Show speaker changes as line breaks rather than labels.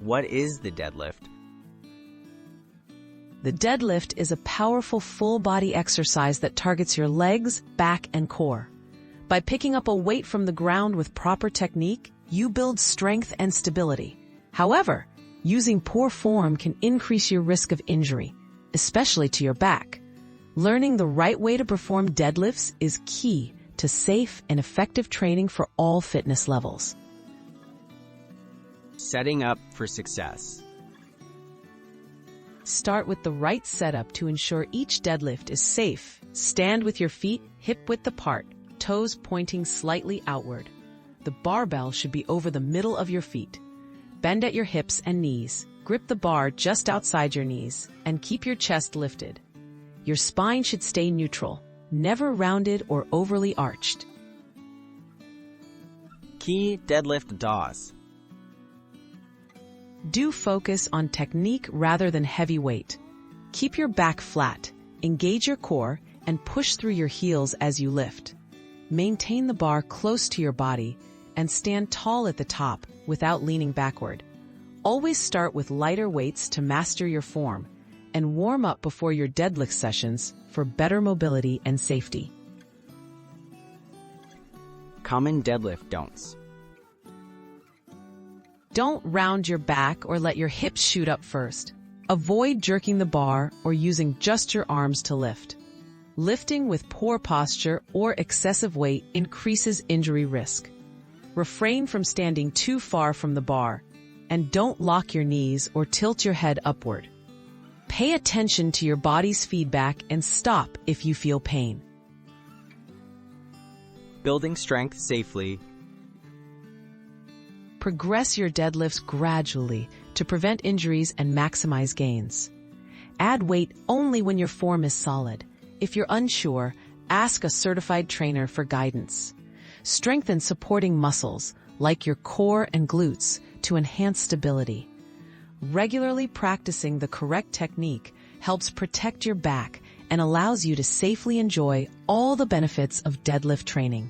What is the deadlift?
The deadlift is a powerful full-body exercise that targets your legs, back, and core. By picking up a weight from the ground with proper technique, you build strength and stability. However, using poor form can increase your risk of injury, especially to your back. Learning the right way to perform deadlifts is key to safe and effective training for all fitness levels.
Setting up for success.
Start with the right setup to ensure each deadlift is safe. Stand with your feet hip-width apart, toes pointing slightly outward. The barbell should be over the middle of your feet. Bend at your hips and knees. Grip the bar just outside your knees and keep your chest lifted. Your spine should stay neutral, never rounded or overly arched.
Key deadlift DAWs.
Do focus on technique rather than heavy weight. Keep your back flat, engage your core, and push through your heels as you lift. Maintain the bar close to your body and stand tall at the top without leaning backward. Always start with lighter weights to master your form and warm up before your deadlift sessions for better mobility and safety.
Common deadlift don'ts.
Don't round your back or let your hips shoot up first. Avoid jerking the bar or using just your arms to lift. Lifting with poor posture or excessive weight increases injury risk. Refrain from standing too far from the bar, and don't lock your knees or tilt your head upward. Pay attention to your body's feedback and stop if you feel pain.
Building strength safely.
Progress your deadlifts gradually to prevent injuries and maximize gains. Add weight only when your form is solid. If you're unsure, ask a certified trainer for guidance. Strengthen supporting muscles like your core and glutes to enhance stability. Regularly practicing the correct technique helps protect your back and allows you to safely enjoy all the benefits of deadlift training.